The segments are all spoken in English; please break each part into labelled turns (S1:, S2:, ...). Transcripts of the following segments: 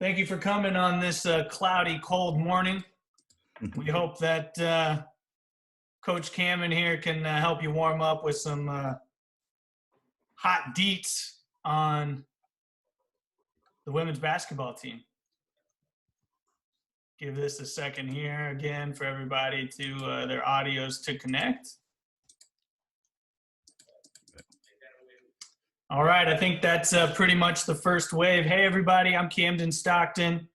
S1: Thank you for coming on this cloudy, cold morning. We hope that Coach Cammon here can help you warm up with some hot deets on the women's basketball team. Give this a second here again for everybody to their audios to connect. All right, I think that's pretty much the first wave. Hey, everybody, I'm Camden Stockton.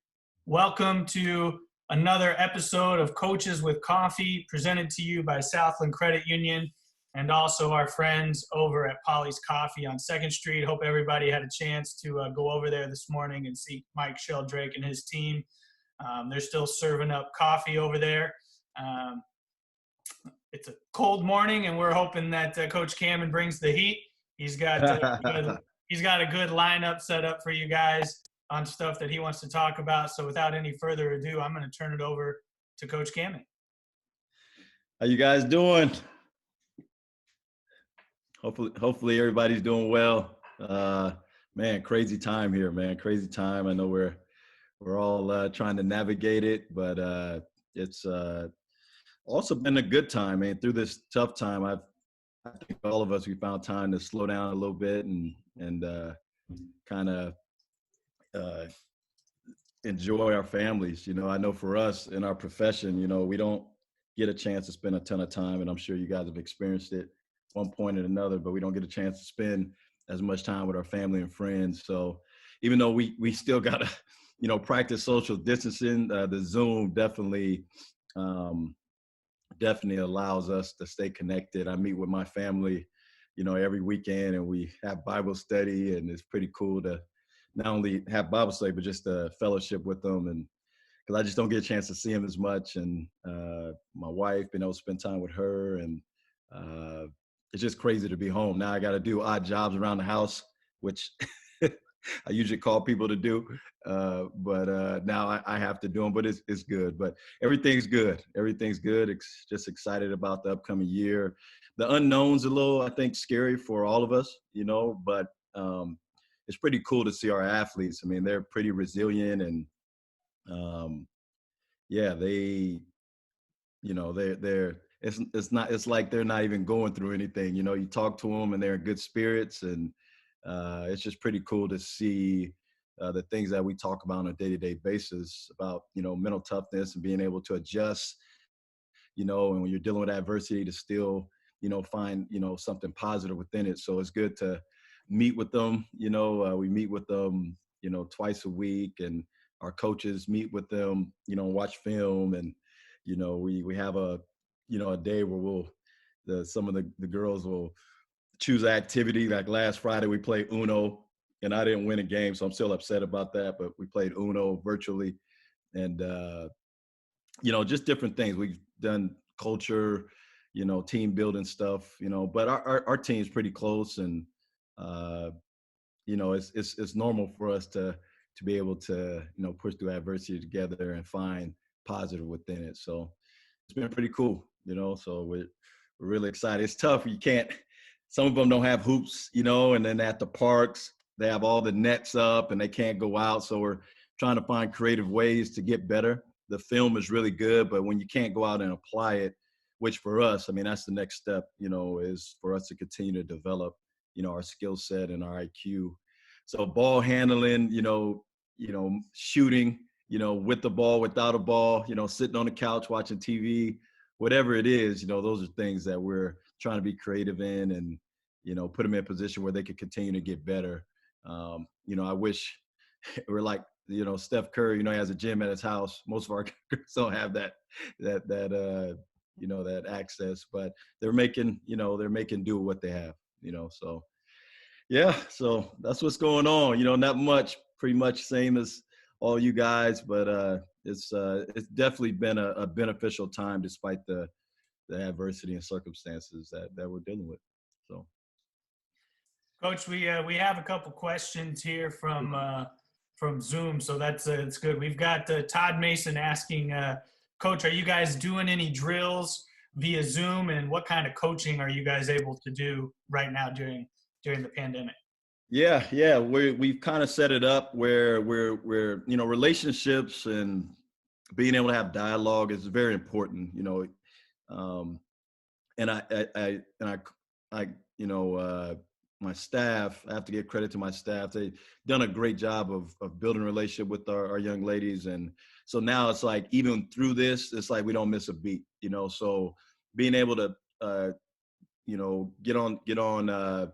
S1: Welcome to another episode of Coaches with Coffee, presented to you by Southland Credit Union and also our friends over at Polly's Coffee on 2nd Street. Hope everybody had a chance to go over there this morning and see Mike Sheldrake and his team. They're still serving up coffee over there. It's a cold morning, and we're hoping that Coach Cammon brings the heat. He's got a good lineup set up for you guys on stuff that he wants to talk about. So without any further ado, I'm going to turn it over to Coach Cammon.
S2: How you guys doing? Hopefully everybody's doing well. Man, crazy time here, man. Crazy time. I know we're all trying to navigate it, but it's also been a good time, man. Through this tough time, I think all of us, we found time to slow down a little bit and kind of enjoy our families. You know, I know for us in our profession, you know, we don't get a chance to spend a ton of time, and I'm sure you guys have experienced it one point or another, but we don't get a chance to spend as much time with our family and friends. So even though we still got to, you know, practice social distancing, the Zoom definitely allows us to stay connected. I meet with my family, you know, every weekend, and we have Bible study, and it's pretty cool to not only have Bible study, but just a fellowship with them. And because I just don't get a chance to see them as much. And my wife, being able to spend time with her, and it's just crazy to be home. Now I got to do odd jobs around the house, which I usually call people to do, but now I have to do them, but it's good. But everything's good. Everything's good. Just excited about the upcoming year. The unknown's a little, I think, scary for all of us, you know, but it's pretty cool to see our athletes. I mean, they're pretty resilient, and yeah, they, you know, it's like they're not even going through anything. You know, you talk to them and they're in good spirits, and it's just pretty cool to see the things that we talk about on a day-to-day basis about, you know, mental toughness and being able to adjust, you know, and when you're dealing with adversity to still, you know, find, you know, something positive within it. So it's good to meet with them. You know, we meet with them, you know, twice a week, and our coaches meet with them, you know, watch film, and, you know, we have a day where some of the girls will choose an activity. Like last Friday, we played Uno, and I didn't win a game, so I'm still upset about that, but we played Uno virtually. And, you know, just different things. We've done culture, you know, team building stuff, you know, but our team's pretty close, and, you know, it's normal for us to be able to, you know, push through adversity together and find positive within it. So it's been pretty cool, you know, so we're really excited. It's tough. Some of them don't have hoops, you know, and then at the parks, they have all the nets up and they can't go out. So we're trying to find creative ways to get better. The film is really good, but when you can't go out and apply it, which for us, I mean, that's the next step, you know, is for us to continue to develop, you know, our skill set and our IQ. So ball handling, you know, shooting, you know, with the ball, without a ball, you know, sitting on the couch, watching TV, whatever it is, you know, those are things that we're trying to be creative in, and, you know, put them in a position where they could continue to get better. You know, I wish we're like, you know, Steph Curry, you know, he has a gym at his house. Most of our girls don't have that, you know, that access, but they're making do what they have, you know, so yeah, so that's what's going on. You know, not much, pretty much same as all you guys, but it's definitely been a beneficial time despite the adversity and circumstances that we're dealing with. So,
S1: Coach, we have a couple questions here from Zoom, so that's it's good. We've got Todd Mason asking, Coach, are you guys doing any drills via Zoom, and what kind of coaching are you guys able to do right now during the pandemic?
S2: Yeah. We've kind of set it up where relationships and being able to have dialogue is very important. Um, and I my staff. I have to give credit to my staff. They've done a great job of building a relationship with our young ladies, and so now it's like even through this, it's like we don't miss a beat. So being able to get on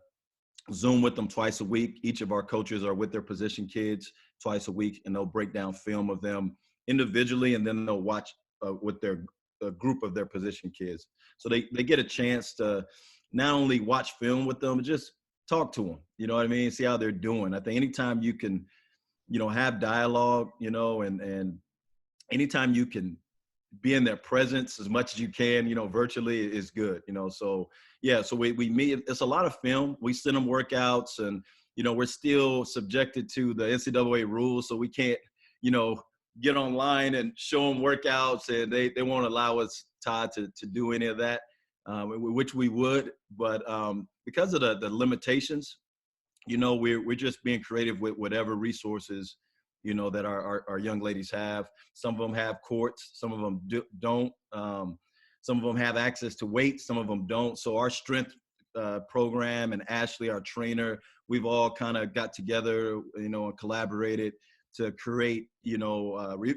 S2: Zoom with them twice a week. Each of our coaches are with their position kids twice a week, and they'll break down film of them individually, and then they'll watch with their a group of their position kids. So they get a chance to not only watch film with them, but just talk to them. You know what I mean? See how they're doing. I think anytime you can, have dialogue, and anytime you can be in their presence as much as you can, virtually is good, So yeah, so we meet. It's a lot of film. We send them workouts, and we're still subjected to the NCAA rules, so we can't, get online and show them workouts, and they won't allow us, Todd, to do any of that, which we would, but because of the limitations, we're just being creative with whatever resources, that our young ladies have. Some of them have courts, some of them don't. Some of them have access to weights, some of them don't. So our strength program and Ashley, our trainer, we've all kind of got together, and collaborated to create,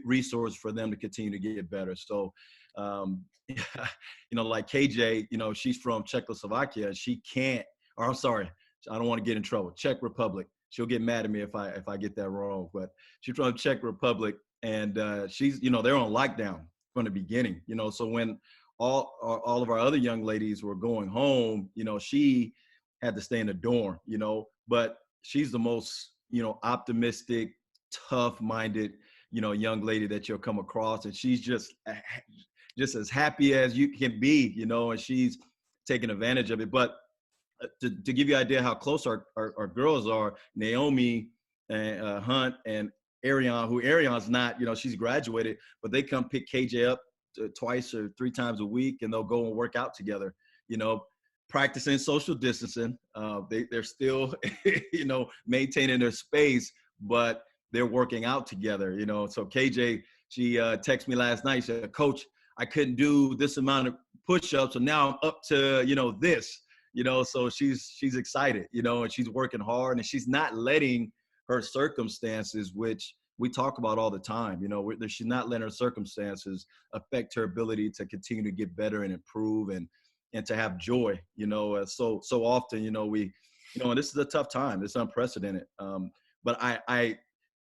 S2: resources for them to continue to get better. So, like KJ, she's from Czechoslovakia. She can't, or I'm sorry, I don't want to get in trouble. Czech Republic. She'll get mad at me if I get that wrong. But she's from Czech Republic, and she's they're on lockdown from the beginning. So when all of our other young ladies were going home, she had to stay in the dorm. But she's the most optimistic, tough-minded young lady that you'll come across, and she's just as happy as you can be. And she's taking advantage of it. But to give you an idea how close our girls are, Naomi and Hunt and Arion, who Arion's not, she's graduated, but they come pick KJ up twice or three times a week, and they'll go and work out together, practicing social distancing. They're still, maintaining their space, but they're working out together, So KJ, she texted me last night. She said, "Coach, I couldn't do this amount of push-ups, so now I'm up to, this." So she's excited, and she's working hard, and she's not letting her circumstances, which we talk about all the time, she's not letting her circumstances affect her ability to continue to get better and improve and to have joy, so often, and this is a tough time. It's unprecedented. But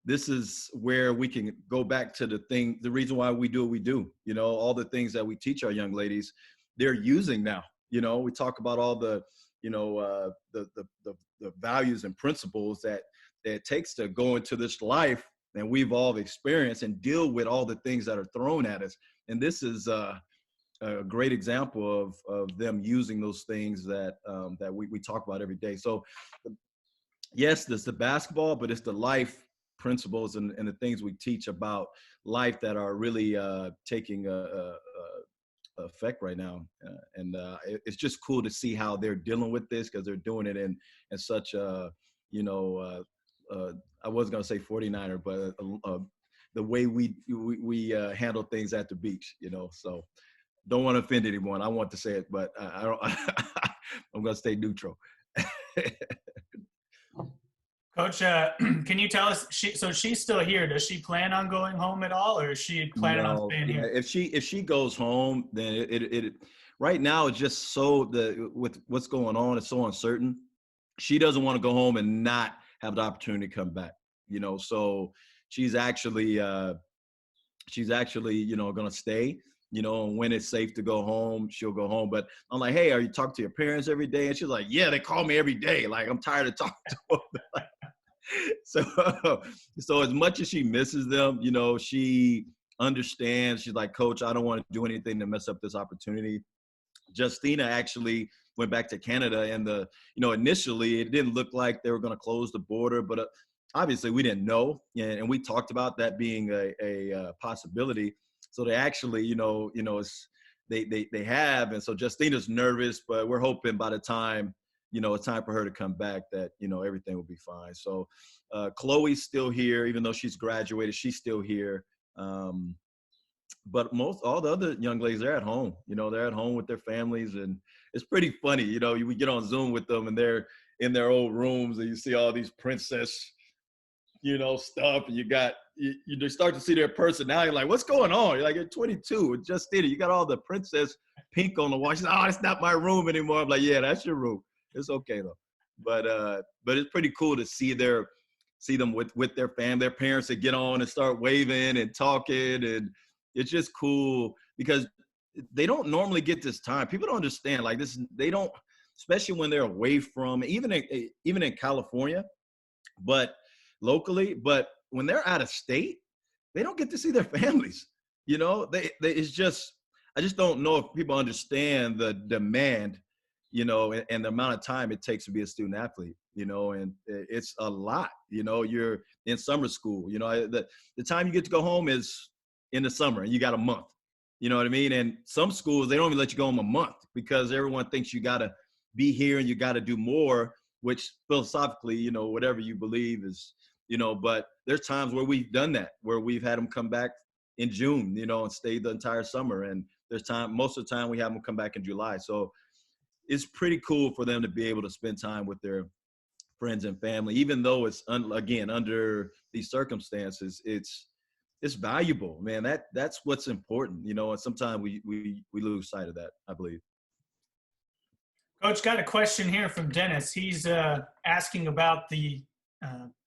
S2: this is where we can go back to the reason why we do what we do, all the things that we teach our young ladies, they're using now. We talk about all the, the values and principles that it takes to go into this life, and we've all experienced and deal with all the things that are thrown at us. And this is a great example of them using those things that we talk about every day. So yes, there's the basketball, but it's the life principles and the things we teach about life that are really taking effect right now, and it's just cool to see how they're dealing with this, because they're doing it in such a I was gonna say 49er, but the way we handle things at the beach, so don't want to offend anyone. I want to say it, but I don't. I'm gonna stay neutral.
S1: Coach, can you tell us? So she's still here. Does she plan on going home at all, or is she planning on
S2: No,
S1: staying
S2: yeah.
S1: here?
S2: If she goes home, then it right now it's just with what's going on, it's so uncertain. She doesn't want to go home and not have the opportunity to come back. So she's actually going to stay. And when it's safe to go home, she'll go home. But I'm like, hey, are you talking to your parents every day? And she's like, yeah, they call me every day. Like, I'm tired of talking to them. So as much as she misses them, she understands. She's like, Coach, I don't want to do anything to mess up this opportunity. Justina actually went back to Canada, and initially it didn't look like they were going to close the border, but obviously we didn't know, and we talked about that being a possibility. So they actually, it's they have, and so Justina's nervous, but we're hoping by the time it's time for her to come back, that, everything will be fine. So Chloe's still here, even though she's graduated, she's still here. But all the other young ladies, they're at home. They're at home with their families, and it's pretty funny. We get on Zoom with them, and they're in their old rooms, and you see all these princess, stuff, and you just start to see their personality. Like, what's going on? You're like, you're 22, it just did it. You got all the princess pink on the wall. She's like, oh, it's not my room anymore. I'm like, yeah, that's your room. It's okay though. But it's pretty cool to see them with their family, their parents, that get on and start waving and talking, and it's just cool because they don't normally get this time. People don't understand, like, this. They don't, especially when they're away from, even in California, but locally. But when they're out of state, they don't get to see their families. It's just, I just don't know if people understand the demand, and the amount of time it takes to be a student athlete, and it's a lot. You're in summer school. The time you get to go home is in the summer, and you got a month. You know what I mean? And some schools, they don't even let you go home a month because everyone thinks you got to be here and you got to do more, which philosophically, whatever you believe is, but there's times where we've done that, where we've had them come back in June, and stay the entire summer. And most of the time we have them come back in July. So it's pretty cool for them to be able to spend time with their friends and family, even though it's again, under these circumstances, it's valuable, man. That's what's important, and sometimes we lose sight of that, I believe.
S1: Coach, got a question here from Dennis. He's asking about the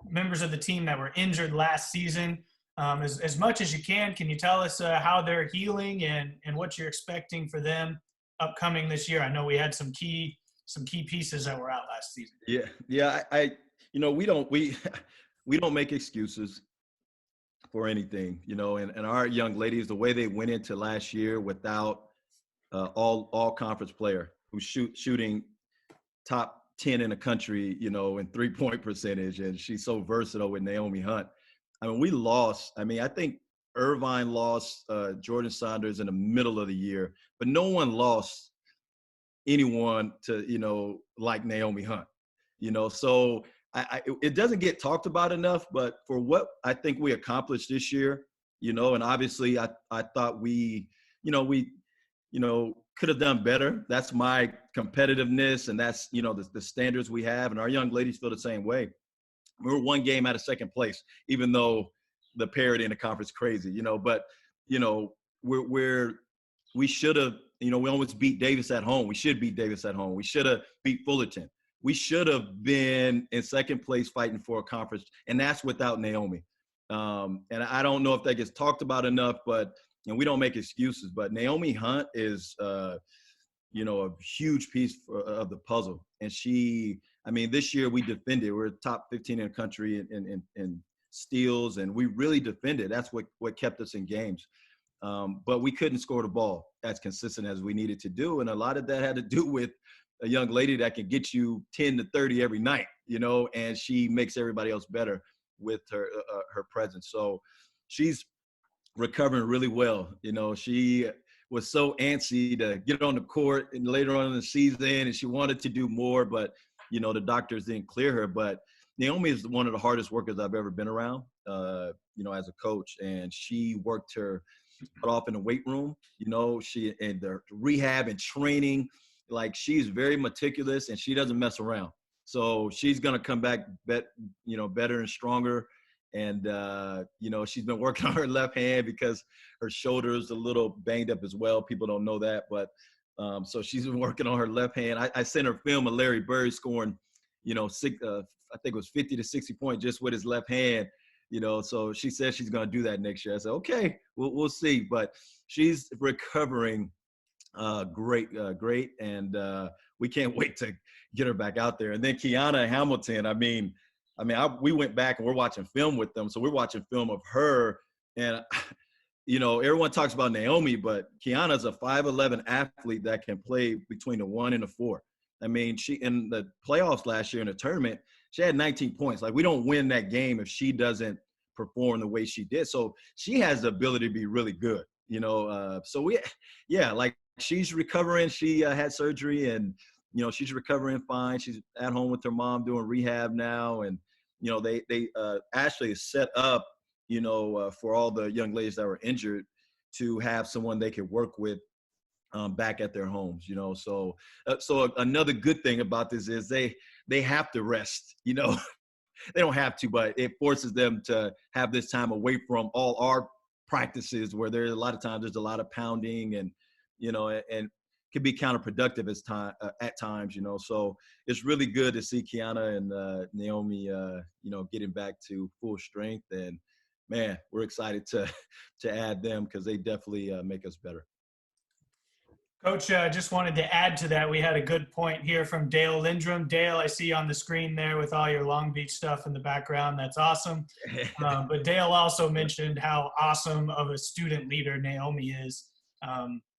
S1: members of the team that were injured last season. As much as you can you tell us how they're healing and what you're expecting for them upcoming this year? I know we had some key pieces that were out last season.
S2: Yeah. We don't make excuses for anything, and our young ladies, the way they went into last year without all conference player who's shooting top 10 in the country, in 3-point percentage, and she's so versatile with Naomi Hunt. I mean, we lost. I mean, I think Irvine lost Jordan Saunders in the middle of the year, but no one lost anyone to, like Naomi Hunt, so it doesn't get talked about enough, but for what I think we accomplished this year, and obviously I thought we could have done better. That's my competitiveness, and that's, the standards we have, and our young ladies feel the same way. We were one game out of second place, even though the parity in the conference crazy, but, we should have, we almost beat Davis at home. We should beat Davis at home. We should have beat Fullerton. We should have been in second place fighting for a conference, and that's without Naomi. And I don't know if that gets talked about enough, but we don't make excuses. But Naomi Hunt is, a huge piece of the puzzle. And this year we defended. We're top 15 in the country in steals, and we really defended. That's what kept us in games. But we couldn't score the ball as consistent as we needed to do. And a lot of that had to do with a young lady that can get you 10 to 30 every night, and she makes everybody else better with her presence. So she's recovering really well. She was so antsy to get on the court and later on in the season, and she wanted to do more, but, the doctors didn't clear her. But Naomi is one of the hardest workers I've ever been around, as a coach, and she worked her butt off in the weight room, she and the rehab and training. Like, she's very meticulous and she doesn't mess around. So she's going to come back, better and stronger. And, she's been working on her left hand because her shoulder is a little banged up as well. People don't know that. But so she's been working on her left hand. I sent her film of Larry Bird scoring, I think it was 50 to 60 points just with his left hand. So she says she's going to do that next year. I said, okay, we'll see. But she's recovering great. And we can't wait to get her back out there. And then Kiana Hamilton, we went back and we're watching film with them. So we're watching film of her. And, everyone talks about Naomi, but Kiana's a 5'11" athlete that can play between the 1 and the 4. She, in the playoffs last year in the tournament, she had 19 points. Like, we don't win that game if she doesn't perform the way she did. So she has the ability to be really good, so she's recovering. She had surgery, and, she's recovering fine. She's at home with her mom doing rehab now. And, they actually set up, for all the young ladies that were injured to have someone they could work with back at their homes, so another good thing about this is they have to rest, they don't have to, but it forces them to have this time away from all our practices where there's a lot of times there's a lot of pounding and, and can be counterproductive at times, so it's really good to see Kiana and Naomi, getting back to full strength. And man, we're excited to add them because they definitely make us better.
S1: Coach, just wanted to add to that. We had a good point here from Dale Lindrum. Dale, I see you on the screen there with all your Long Beach stuff in the background. That's awesome. But Dale also mentioned how awesome of a student leader Naomi is.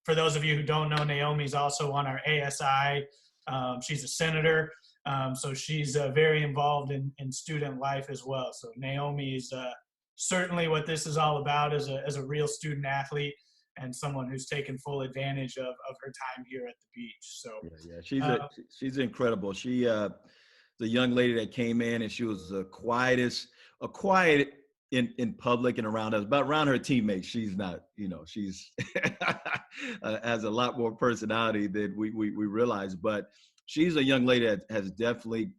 S1: For those of you who don't know, Naomi's also on our ASI. She's a senator, so she's very involved in student life as well. So Naomi is certainly what this is all about as a real student athlete and someone who's taken full advantage of her time here at the beach. So
S2: she's incredible. She the young lady that came in, and she was the quiet in public and around us, but around her teammates, she's not, she's has a lot more personality than we realize. But she's a young lady that has definitely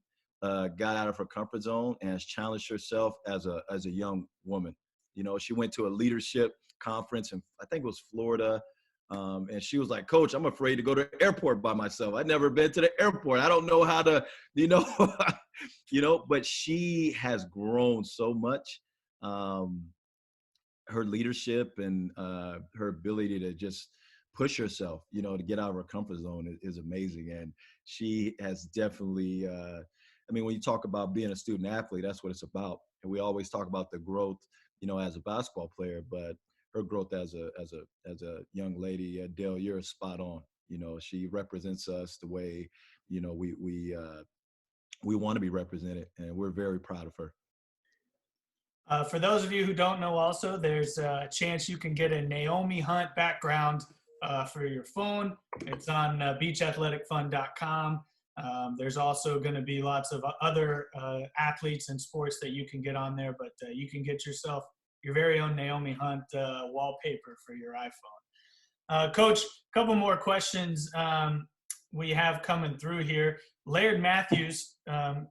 S2: got out of her comfort zone and has challenged herself as a young woman. She went to a leadership conference in, I think it was Florida. And she was like, Coach, I'm afraid to go to the airport by myself. I've never been to the airport. I don't know how to, but she has grown so much. Her leadership and her ability to just push herself, to get out of her comfort zone is amazing. And she has definitely, when you talk about being a student athlete, that's what it's about. And we always talk about the growth, as a basketball player, but her growth as a young lady, Dale, you're spot on. She represents us the way, we want to be represented, and we're very proud of her.
S1: For those of you who don't know also, there's a chance you can get a Naomi Hunt background for your phone. It's on beachathleticfund.com. There's also going to be lots of other athletes and sports that you can get on there, but you can get yourself your very own Naomi Hunt wallpaper for your iPhone. Coach, a couple more questions we have coming through here. Laird Matthews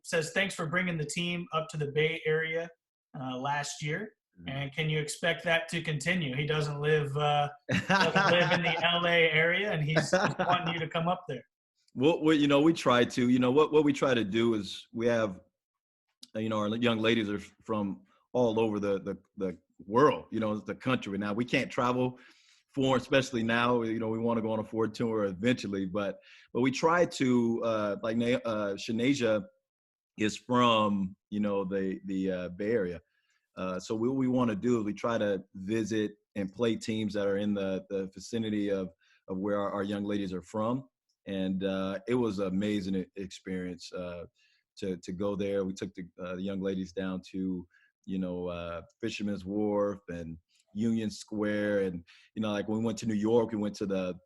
S1: says, thanks for bringing the team up to the Bay Area last year. And can you expect that to continue? He doesn't live in the LA area, and he's wanting you to come up there.
S2: Well, we try to. What we try to do is we have, our young ladies are from all over the world, the country. Now we can't travel for, especially now, we want to go on a forward tour eventually, but we try to, like Shanasia is from, the Bay Area. So what we want to do is we try to visit and play teams that are in the vicinity of where our young ladies are from. And it was an amazing experience to go there. We took the young ladies down to, Fisherman's Wharf and Union Square. And, like when we went to New York, we went to the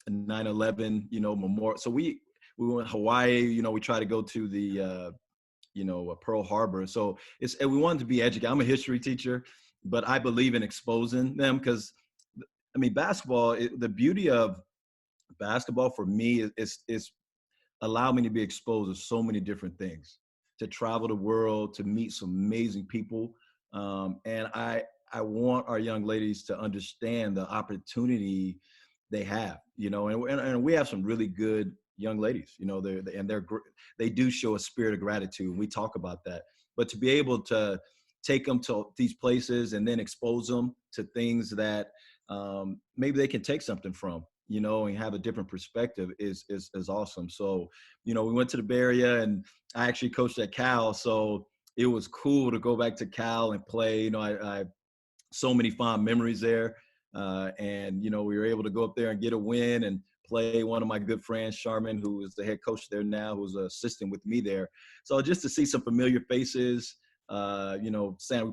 S2: 9/11, memorial. So we went to Hawaii, we try to go to the, Pearl Harbor. So and we wanted to be educated. I'm a history teacher, but I believe in exposing them because, basketball, the beauty of basketball for me is allow me to be exposed to so many different things, to travel the world, to meet some amazing people. And I want our young ladies to understand the opportunity they have, and we have some really good young ladies, they do show a spirit of gratitude. And we talk about that, but to be able to take them to these places and then expose them to things that maybe they can take something from, and have a different perspective is awesome. So, we went to the Bay Area, and I actually coached at Cal. So it was cool to go back to Cal and play. I so many fond memories there. And, we were able to go up there and get a win and play one of my good friends, Charmin, who is the head coach there now, who's an assistant with me there. So just to see some familiar faces, we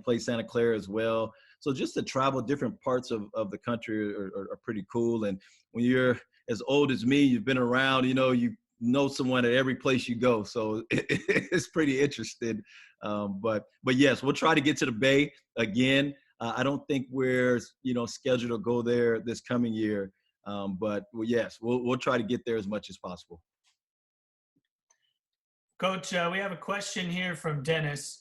S2: played Santa Clara as well. So just to travel different parts of the country are pretty cool. And when you're as old as me, you've been around, you know someone at every place you go. So it's pretty interesting. But yes, we'll try to get to the Bay again. I don't think we're, scheduled to go there this coming year. But well, yes, we'll try to get there as much as possible.
S1: Coach, we have a question here from Dennis.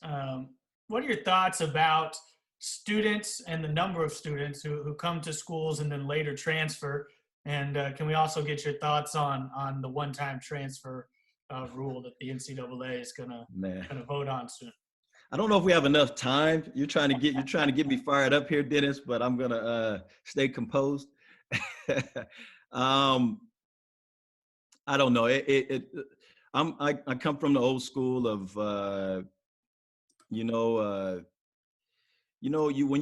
S1: What are your thoughts about students and the number of students who come to schools and then later transfer? And can we also get your thoughts on the one-time transfer rule that the NCAA is gonna vote on soon?
S2: I don't know if we have enough time. You're trying to get me fired up here, Dennis, but I'm gonna stay composed. I don't know. I come from the old school of when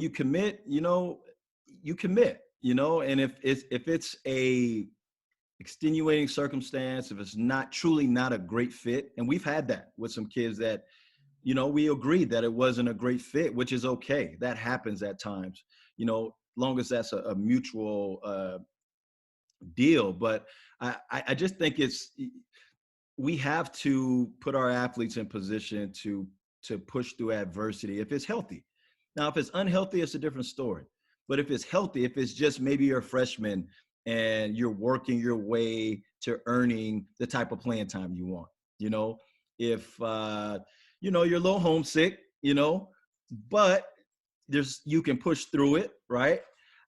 S2: you commit, you commit, and if it's a extenuating circumstance, if it's truly not a great fit, and we've had that with some kids that, we agreed that it wasn't a great fit, which is okay. That happens at times, long as that's a mutual deal. But I just think we have to put our athletes in position to push through adversity if it's healthy. Now, if it's unhealthy, it's a different story. But if it's healthy, if it's just maybe you're a freshman and you're working your way to earning the type of playing time you want, if you're a little homesick, but you can push through it, right?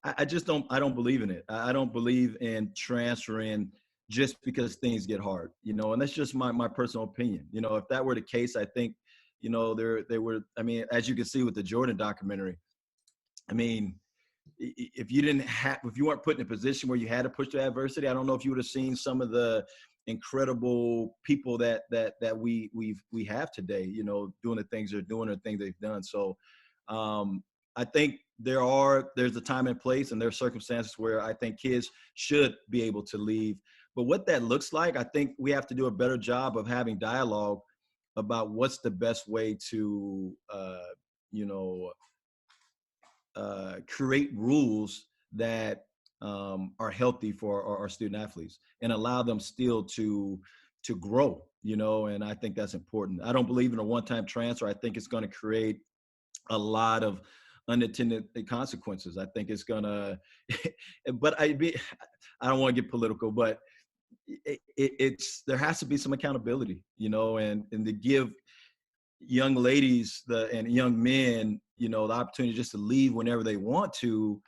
S2: I don't believe in it. I don't believe in transferring just because things get hard, and that's just my personal opinion. If that were the case, I think, they were, as you can see with the Jordan documentary, if you weren't put in a position where you had to push through adversity, I don't know if you would have seen some of the incredible people that we have today, doing the things they're doing or things they've done. So I think there's a time and place, and there are circumstances where I think kids should be able to leave. But what that looks like, I think we have to do a better job of having dialogue about what's the best way to, create rules that are healthy for our student athletes and allow them still to grow, and I think that's important. I don't believe in a one-time transfer. I think it's going to create a lot of unintended consequences. I think it's going to, but I don't want to get political, but there has to be some accountability, and to give young ladies and young men, the opportunity just to leave whenever they want to,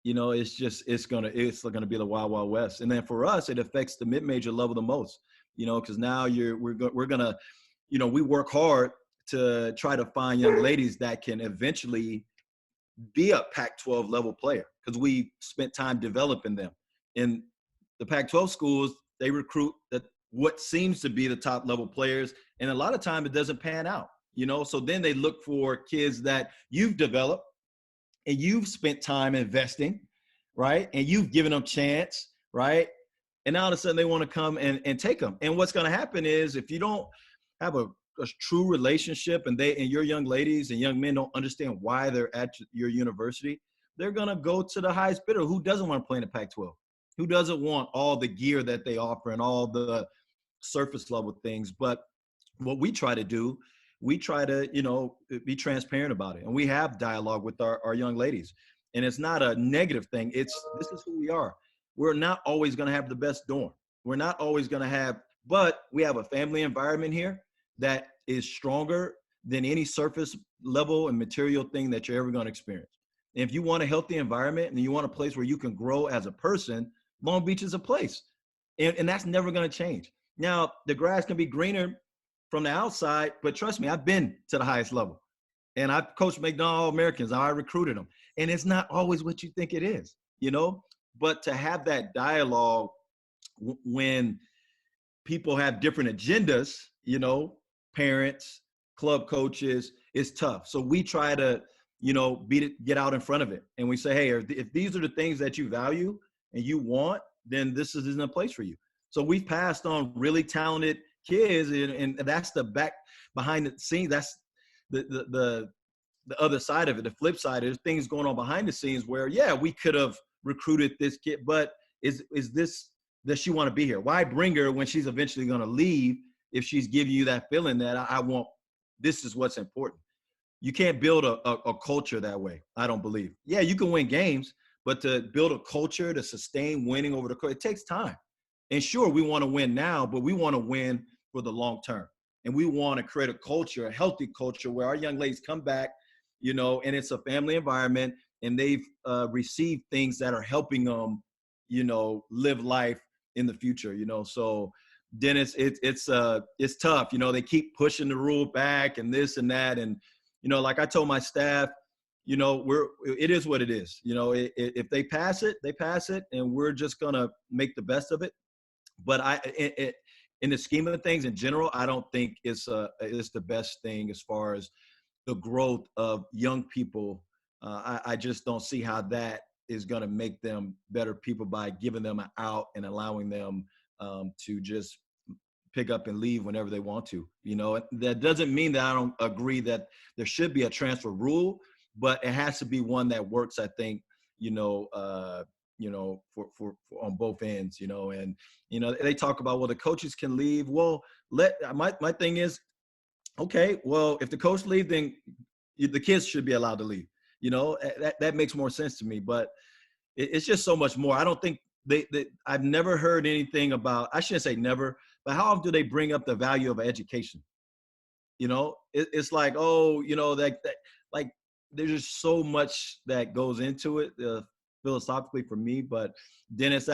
S2: it's going to be the wild, wild west. And then for us, it affects the mid-major level the most, because now we're going to, we work hard to try to find young ladies that can eventually be a Pac-12 level player, because we spent time developing them. In the Pac-12 schools, they recruit what seems to be the top level players, and a lot of time it doesn't pan out, so then they look for kids that you've developed and you've spent time investing, right, and you've given them chance, right, and now all of a sudden they want to come and take them. And what's going to happen is, if you don't have a true relationship, and your young ladies and young men don't understand why they're at your university, they're going to go to the highest bidder. Who doesn't want to play in the Pac-12? Who doesn't want all the gear that they offer and all the surface level things? But what we try to do, we try to, be transparent about it. And we have dialogue with our young ladies. And it's not a negative thing. This is who we are. We're not always going to have the best dorm. We're not always going to have, but we have a family environment here that is stronger than any surface level and material thing that you're ever going to experience. And if you want a healthy environment and you want a place where you can grow as a person, Long Beach is a place. And that's never going to change. Now, the grass can be greener from the outside, but trust me, I've been to the highest level. And I've coached McDonald All-Americans. I recruited them. And it's not always what you think it is, But to have that dialogue when people have different agendas, parents, club coaches, it's tough. So we try to, get out in front of it. And we say, hey, if these are the things that you value and you want, then this isn't a place for you. So we've passed on really talented kids, and that's the behind the scenes. That's the other side of it. The flip side is things going on behind the scenes where, yeah, we could have recruited this kid, but is this does she want to be here? Why bring her when she's eventually going to leave if she's giving you that feeling that I want, this is what's important. You can't build a culture that way, I don't believe. Yeah, you can win games, but to build a culture to sustain winning over the course, it takes time. And sure, we want to win now, but we want to win for the long term. And we want to create a culture, a healthy culture where our young ladies come back, and it's a family environment and they've received things that are helping them, live life in the future, So Dennis, it's tough. They keep pushing the rule back and this and that. And, like I told my staff, it is what it is. If they pass it, they pass it, and we're just gonna make the best of it. But in the scheme of things in general, I don't think it's the best thing as far as the growth of young people. I just don't see how that is going to make them better people by giving them an out and allowing them to just pick up and leave whenever they want to. That doesn't mean that I don't agree that there should be a transfer rule, but it has to be one that works, I think, for on both ends, and, they talk about, well, the coaches can leave. Well, my thing is, okay, well, if the coach leaves, then the kids should be allowed to leave. That makes more sense to me, but it's just so much more. I don't think I've never heard anything about, I shouldn't say never, but how often do they bring up the value of education? It's like, oh, that like, there's just so much that goes into it philosophically for me. But Dennis,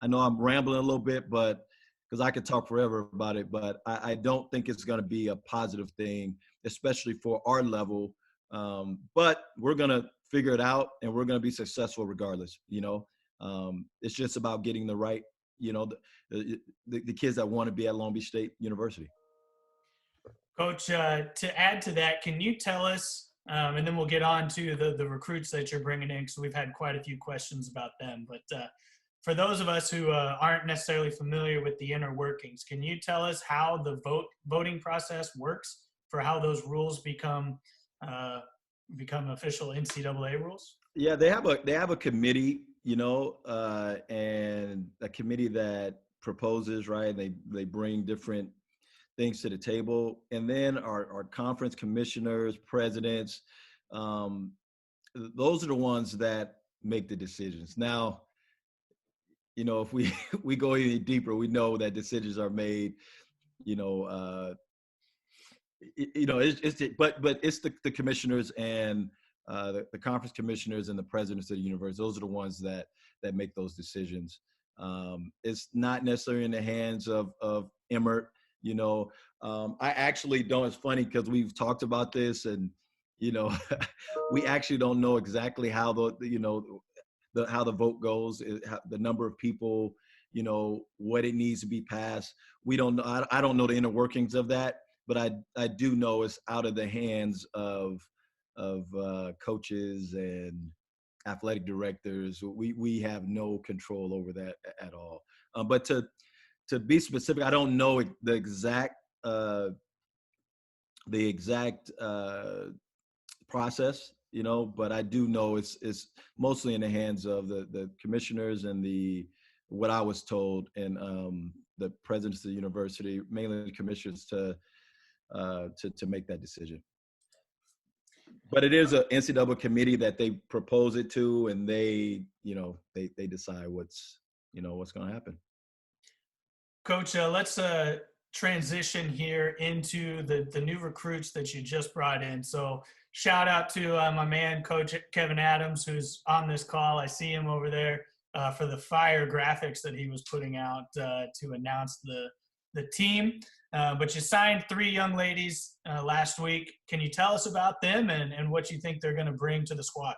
S2: I know I'm rambling a little bit, but because I could talk forever about it, but I don't think it's going to be a positive thing, especially for our level. But we're going to figure it out, and we're going to be successful regardless. It's just about getting the right, the kids that want to be at Long Beach State University.
S1: Coach, to add to that, can you tell us, and then we'll get on to the recruits that you're bringing in, because we've had quite a few questions about them. But for those of us who aren't necessarily familiar with the inner workings, can you tell us how the voting process works for how those rules become official NCAA rules?
S2: Yeah, they have a committee, and a committee that proposes, right? They bring different things to the table, and then our conference commissioners, presidents, those are the ones that make the decisions. Now, if we go any deeper, we know that decisions are made, but it's the commissioners and the conference commissioners and the presidents of the university. Those are the ones that make those decisions. It's not necessarily in the hands of Emmert. I actually don't. It's funny because we've talked about this, and we actually don't know exactly how how the vote goes, the number of people, what it needs to be passed. We don't know. I don't know the inner workings of that, but I do know it's out of the hands of coaches and athletic directors. We have no control over that at all. But to be specific, I don't know the exact process, but I do know it's mostly in the hands of the commissioners and what I was told, and the presidents of the university, mainly the commissioners, to make that decision. But it is an NCAA committee that they propose it to, and they decide what's going to happen.
S1: Coach, let's transition here into the new recruits that you just brought in. So shout out to my man, Coach Kevin Adams, who's on this call. I see him over there for the fire graphics that he was putting out to announce the team. But you signed 3 young ladies last week. Can you tell us about them and what you think they're going to bring to the squad?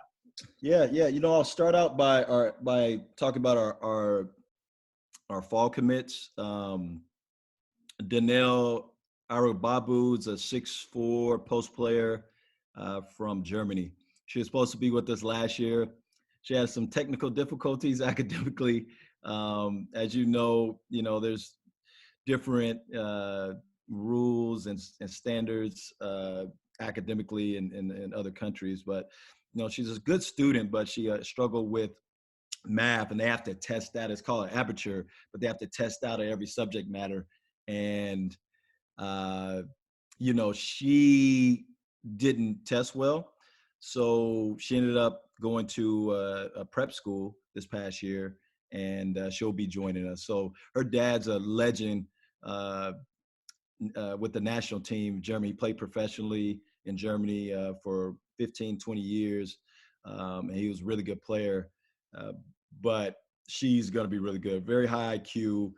S2: Yeah. I'll start out by talking about our fall commits. Danelle Arubabu is a 6'4" post player from Germany. She was supposed to be with us last year. She has some technical difficulties academically. As there's different rules and standards academically in other countries. But, she's a good student, but she struggled with math, and they have to test that. It's called an aperture, but they have to test out of every subject matter. And uh, she didn't test well, so she ended up going to a prep school this past year, and she'll be joining us. So her dad's a legend uh, with the national team. Germany, he played professionally in Germany for 15, 20 years, and he was a really good player. Uh, but she's going to be really good. Very high IQ,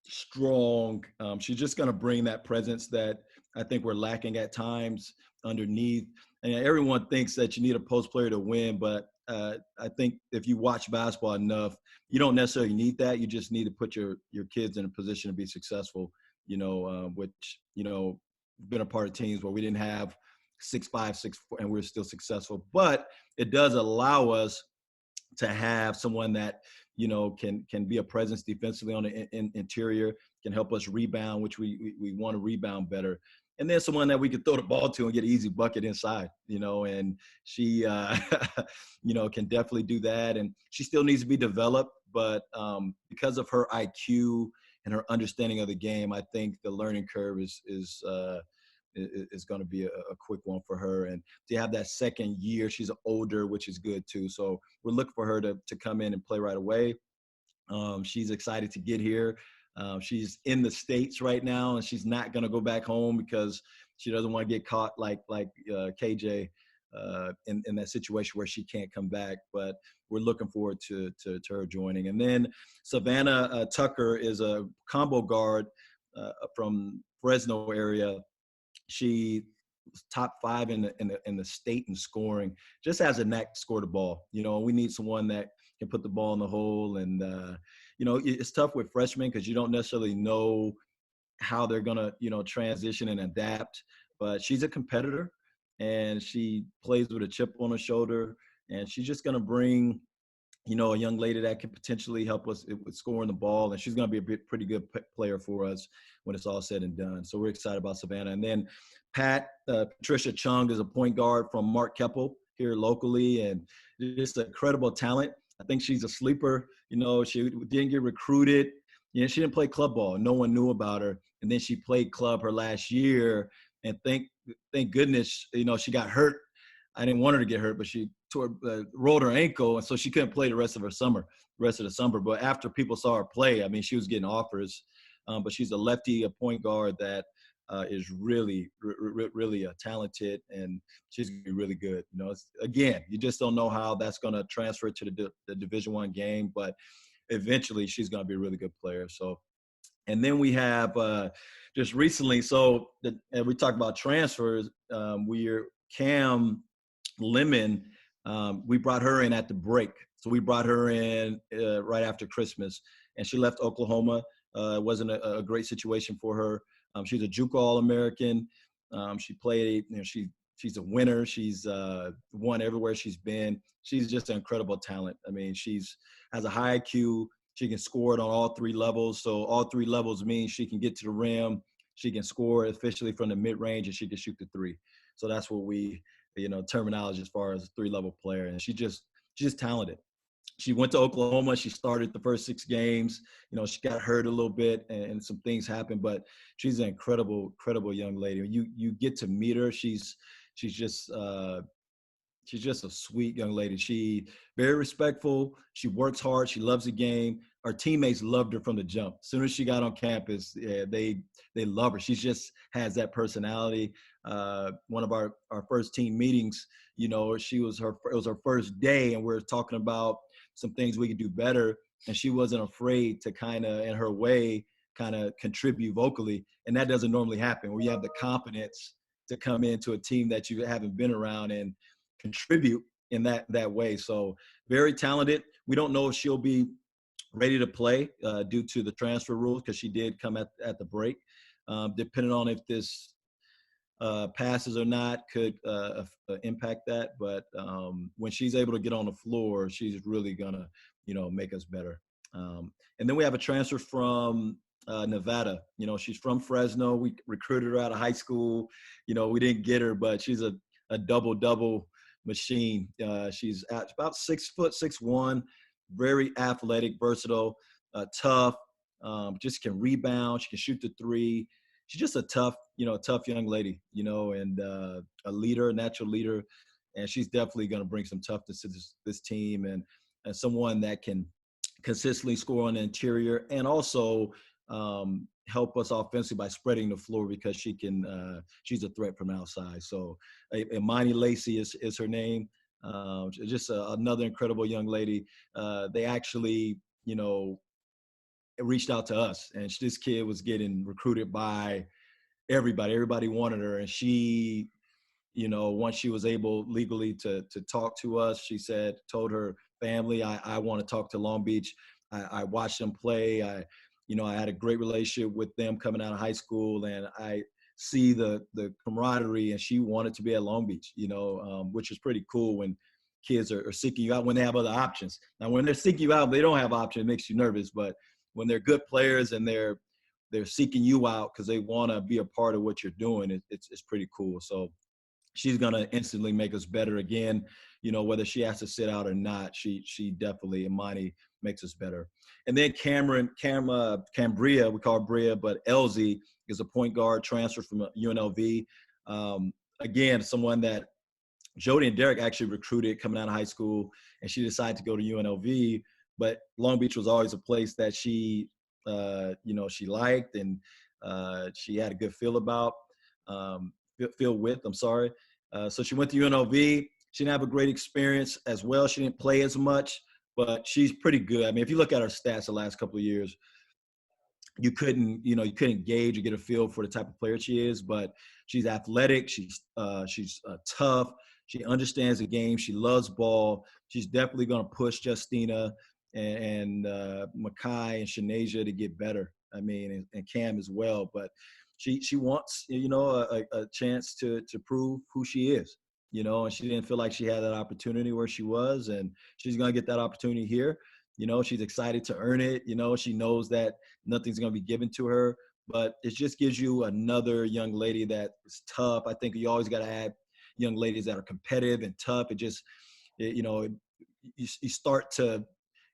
S2: strong. She's just going to bring that presence that I think we're lacking at times underneath. And everyone thinks that you need a post player to win, but I think if you watch basketball enough, you don't necessarily need that. You just need to put your kids in a position to be successful. Which been a part of teams where we didn't have 6'5", 6'4", and we're still successful. But it does allow us to have someone that can be a presence defensively on the interior, can help us rebound, which we want to rebound better, and then someone that we could throw the ball to and get an easy bucket inside. And she can definitely do that, and she still needs to be developed, but because of her IQ and her understanding of the game, I think the learning curve is going to be a quick one for her. And to have that second year, she's older, which is good too. So we're looking for her to come in and play right away. She's excited to get here. She's in the States right now, and she's not going to go back home because she doesn't want to get caught like KJ in that situation where she can't come back. But we're looking forward to her joining. And then Savannah Tucker is a combo guard from Fresno area. She was top 5 in the state in scoring. Just has a knack to score the ball. We need someone that can put the ball in the hole. And it's tough with freshmen because you don't necessarily know how they're gonna transition and adapt. But she's a competitor, and she plays with a chip on her shoulder, and she's just gonna bring a young lady that could potentially help us with scoring the ball, and she's going to be a pretty good player for us when it's all said and done. So we're excited about Savannah. And then Patricia Chung is a point guard from Mark Keppel here locally, and just an incredible talent. I think she's a sleeper. She didn't get recruited. She didn't play club ball. No one knew about her. And then she played club her last year, and thank goodness, she got hurt. I didn't want her to get hurt, but she rolled her ankle, and so she couldn't play the rest of the summer. But after people saw her play, I mean, she was getting offers. But she's a lefty, a point guard that is really, really talented, and she's gonna be really good. Again, you just don't know how that's gonna transfer to the Division I game, but eventually she's gonna be a really good player. So, and then we have just recently. And we talk about transfers. Cam Lemon, we brought her in at the break. So we brought her in right after Christmas, and she left Oklahoma. It wasn't a great situation for her. She's a JUCO All-American. She played, she's a winner. She's won everywhere she's been. She's just an incredible talent. I mean, has a high IQ. She can score it on all 3 levels. So all 3 levels means she can get to the rim, she can score efficiently from the mid-range, and she can shoot the 3. So that's what we, terminology as far as a 3-level player. And she's just talented. She went to Oklahoma. She started the first 6 games. She got hurt a little bit, and some things happened, but she's an incredible young lady. You get to meet her. She's just a sweet young lady. She very respectful. She works hard. She loves the game. Our teammates loved her from the jump. As soon as she got on campus, they love her. She just has that personality. One of our first team meetings, it was her first day, and we were talking about some things we could do better. And she wasn't afraid to kind of, in her way, kind of contribute vocally. And that doesn't normally happen, where you have the confidence to come into a team that you haven't been around and contribute in that way. So very talented. We don't know if she'll be ready to play due to the transfer rules, because she did come at the break. Depending on if this passes or not could impact that. But when she's able to get on the floor, she's really gonna, make us better. And then we have a transfer from Nevada. She's from Fresno. We recruited her out of high school. We didn't get her, but she's a double machine. She's at about 6 foot 6'1", very athletic, versatile, tough, just can rebound. She can shoot the three. She's just a tough, tough young lady, and a leader, a natural leader. And she's definitely going to bring some toughness to this team, and someone that can consistently score on the interior and also help us offensively by spreading the floor because she's a threat from outside. So Imani Lacey is her name. Just another incredible young lady. They actually, reached out to us, and this kid was getting recruited by everybody. Everybody wanted her, and she, once she was able legally to talk to us, she told her family, I want to talk to Long Beach. I watched them play. I had a great relationship with them coming out of high school, and I see the camaraderie, and she wanted to be at Long Beach, which is pretty cool when kids are seeking you out when they have other options. Now, when they're seeking you out, they don't have options, it makes you nervous, but when they're good players and they're seeking you out because they want to be a part of what you're doing, it's pretty cool. So she's going to instantly make us better again, whether she has to sit out or not. She definitely, Imani, makes us better. And then Cambria, we call her Bria, but Elsie is a point guard transfer from UNLV. Again, someone that Jody and Derek actually recruited coming out of high school, and she decided to go to UNLV. But Long Beach was always a place that she liked, and she had a good feel about. I'm sorry. So she went to UNLV. She didn't have a great experience as well. She didn't play as much, but she's pretty good. I mean, if you look at her stats the last couple of years, you couldn't gauge or get a feel for the type of player she is, but she's athletic. She's tough. She understands the game. She loves ball. She's definitely going to push Justina and Makai and Shanasia to get better. I mean, and Cam as well. But she wants, a chance to prove who she is, and she didn't feel like she had that opportunity where she was, and she's going to get that opportunity here. She's excited to earn it. She knows that nothing's going to be given to her, but it just gives you another young lady that is tough. I think you always got to add young ladies that are competitive and tough. You start to,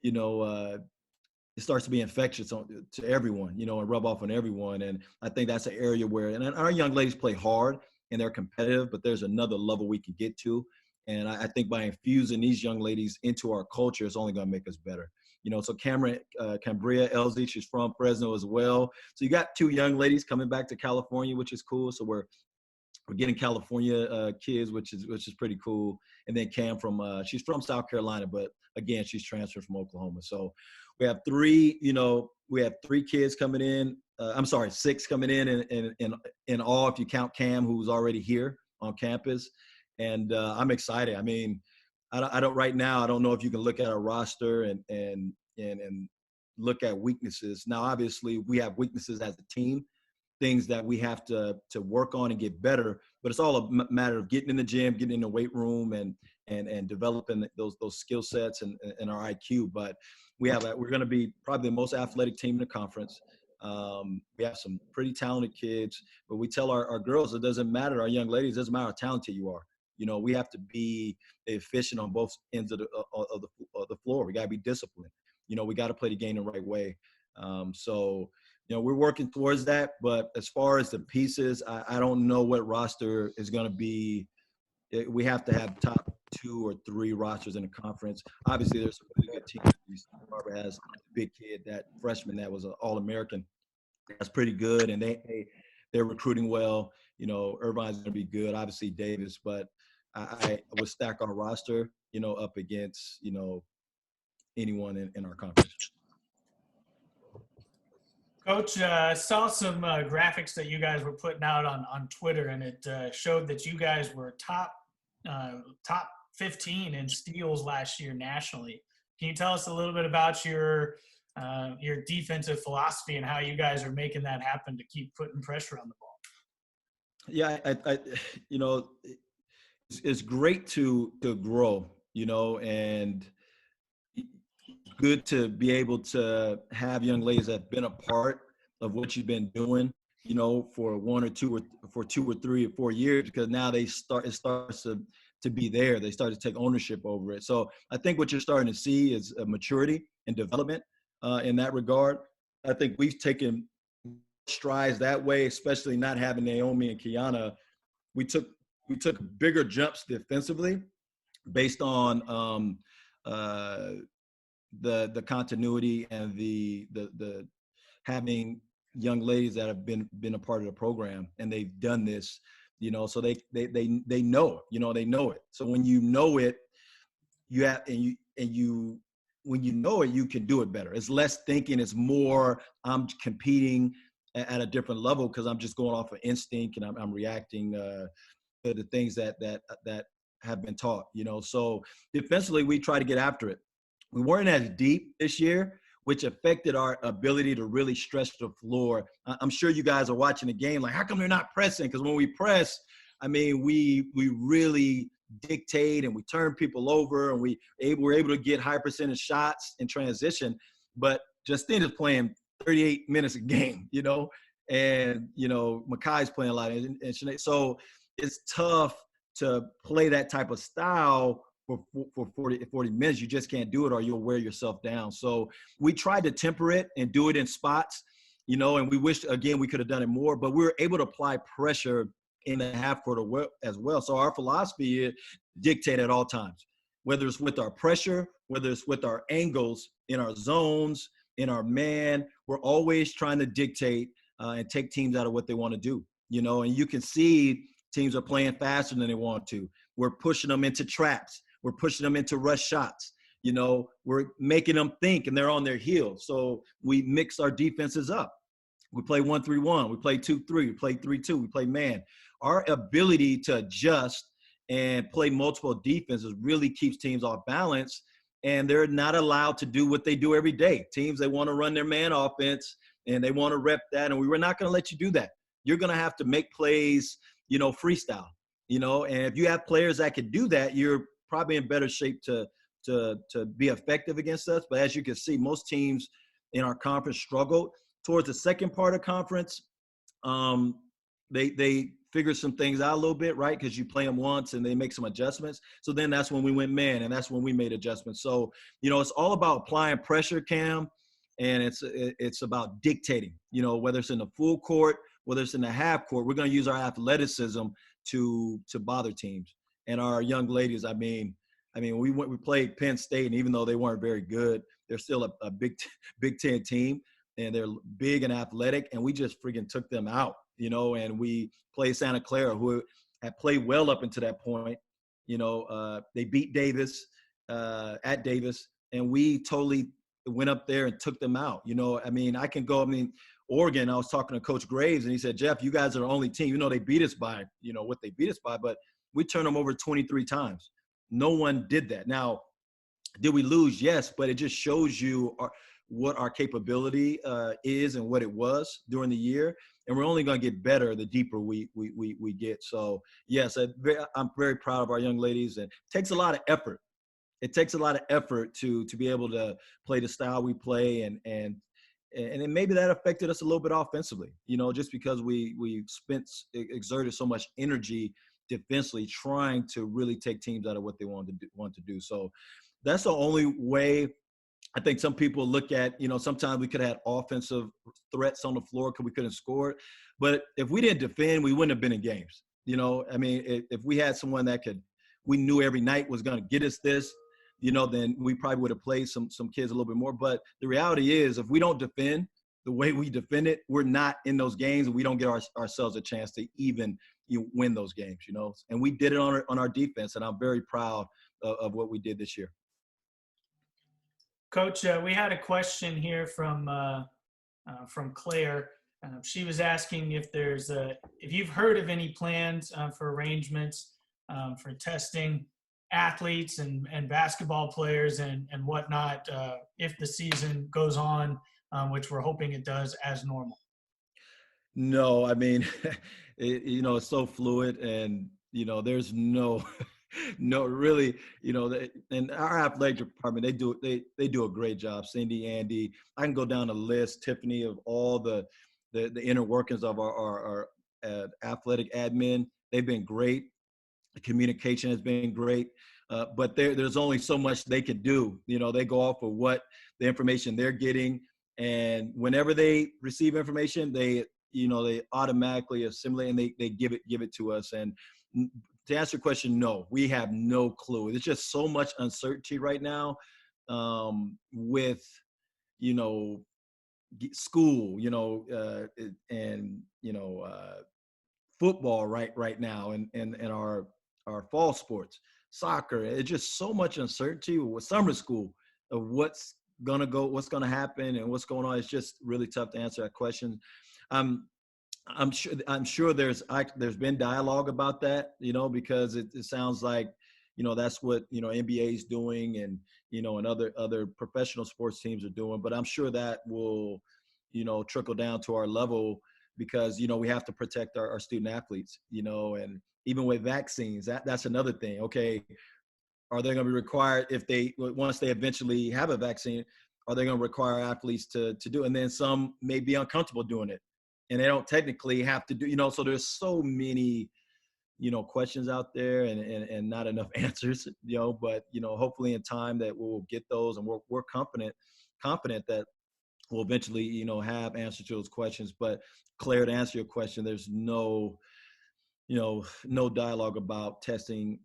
S2: it starts to be infectious to everyone, and rub off on everyone. And I think that's an area where, and our young ladies play hard and they're competitive, but there's another level we can get to. And I think by infusing these young ladies into our culture, it's only going to make us better. So Cambria Elsie, she's from Fresno as well. So you got two young ladies coming back to California, which is cool. So we're getting California kids, which is pretty cool. And then Cam she's from South Carolina, but again, she's transferred from Oklahoma. So we have three kids coming in. Six coming in all, if you count Cam, who's already here on campus. And I'm excited. I mean, I don't right now. I don't know if you can look at our roster and look at weaknesses. Now, obviously, we have weaknesses as a team, things that we have to work on and get better. But it's all a matter of getting in the gym, getting in the weight room, and developing those skill sets and our IQ. But we're going to be probably the most athletic team in the conference. We have some pretty talented kids, but we tell our girls it doesn't matter. Our young ladies, it doesn't matter how talented you are. We have to be efficient on both ends of the floor. We got to be disciplined. We got to play the game the right way. So we're working towards that. But as far as the pieces, I don't know what roster is going to be. We have to have top 2 or 3 rosters in the conference. Obviously, there's some really good teams. Barbara has a big kid, that freshman that was an All-American. That's pretty good, and they're recruiting well. Irvine's going to be good. Obviously, Davis, but I would stack our roster, up against, anyone in our conference.
S1: Coach, I saw some graphics that you guys were putting out on Twitter, and it showed that you guys were top 15 in steals last year nationally. Can you tell us a little bit about your defensive philosophy and how you guys are making that happen to keep putting pressure on the ball?
S2: Yeah, it's great to grow, and good to be able to have young ladies that have been a part of what you've been doing, for 1 or 2 or for 2 or 3 or 4 years, because now it starts to to be there. They started to take ownership over it. So I think what you're starting to see is a maturity and development in that regard. I think we've taken strides that way, especially not having Naomi and Kiana. We took bigger jumps defensively based on uh, the continuity and the having young ladies that have been a part of the program, and they've done this, so they know, they know it. So when you know it, you have and you when you know it, you can do it better. It's less thinking, it's more I'm competing at a different level because I'm just going off of instinct and I'm reacting to the things that have been taught. So defensively we try to get after it. We weren't as deep this year, which affected our ability to really stretch the floor. I'm sure you guys are watching the game like, how come they're not pressing? Because when we press, I mean, we really dictate and we turn people over, and we're able to get high percentage shots in transition. But Justine is playing 38 minutes a game, and Makai's playing a lot, and Sinead. So it's tough to play that type of style for 40 minutes. You just can't do it, or you'll wear yourself down. So we tried to temper it and do it in spots, and we wish, again, we could have done it more, but we were able to apply pressure in the half court as well. So our philosophy is dictate at all times, whether it's with our pressure, whether it's with our angles, in our zones, in our man. We're always trying to dictate and take teams out of what they want to do, and you can see teams are playing faster than they want to. We're pushing them into traps. We're pushing them into rush shots. We're making them think, and they're on their heels. So we mix our defenses up. We play 1-3-1. We play 2-3. We play 3-2. We play man. Our ability to adjust and play multiple defenses really keeps teams off balance, and they're not allowed to do what they do every day. Teams, they want to run their man offense, and they want to rep that, and we're not going to let you do that. You're going to have to make plays, freestyle, and if you have players that can do that, you're probably in better shape to be effective against us. But as you can see, most teams in our conference struggled. Towards the second part of conference, they figure some things out a little bit, right? Because you play them once and they make some adjustments. So then that's when we went man, and that's when we made adjustments. So, it's all about applying pressure, Cam, and it's about dictating, whether it's in the full court, whether it's in the half court. We're going to use our athleticism to bother teams. And our young ladies, I mean, we played Penn State, and even though they weren't very good, they're still a Big Ten team, and they're big and athletic, and we just freaking took them out, and we played Santa Clara, who had played well up until that point. They beat Davis at Davis, and we totally went up there and took them out. Oregon, I was talking to Coach Graves, and he said, Jeff, you guys are the only team, they beat us by, what they beat us by, but we turned them over 23 times. No one did that. Now, did we lose? Yes, but it just shows you what our capability is and what it was during the year. And we're only going to get better the deeper we get. So, yes, I'm very proud of our young ladies. And it takes a lot of effort. It takes a lot of effort to be able to play the style we play, and then maybe that affected us a little bit offensively, just because we exerted so much energy defensively trying to really take teams out of what they want to do. So that's the only way. I think some people look at, sometimes we could have had offensive threats on the floor because we couldn't score. But if we didn't defend, we wouldn't have been in games. If we had someone we knew every night was going to get us this, then we probably would have played some kids a little bit more. But the reality is, if we don't defend the way we defend it, we're not in those games, and we don't get ourselves a chance to even win those games, And we did it on our defense, and I'm very proud of what we did this year.
S1: Coach, we had a question here from Claire. She was asking if you've heard of any plans for arrangements for testing athletes and basketball players and whatnot if the season goes on, which we're hoping it does, as normal.
S2: No, it's so fluid, and there's no really, and our athletic department, they do a great job. Cindy, Andy, I can go down the list, Tiffany, of all the inner workings of our athletic admin. They've been great. The communication has been great. But there's only so much they could do. They go off of what the information they're getting. And whenever they receive information, they automatically assimilate and they give it to us. And to answer your question, no, we have no clue. There's just so much uncertainty right now with, you know, school, and, football right now and our fall sports, soccer. It's just so much uncertainty with summer school of what's gonna happen and what's going on. It's just really tough to answer that question. Um, I'm sure there's been dialogue about that, because it sounds like, that's what, NBA is doing and, and other professional sports teams are doing. But I'm sure that will, trickle down to our level because, we have to protect our student athletes, and even with vaccines, that's another thing. Okay, are they going to be required once they eventually have a vaccine, are they going to require athletes to do it? And then some may be uncomfortable doing it and they don't technically have to do, so there's so many, questions out there and not enough answers, but, hopefully in time that we'll get those and we're confident that we'll eventually, have answers to those questions. But Claire, to answer your question, there's no dialogue about testing,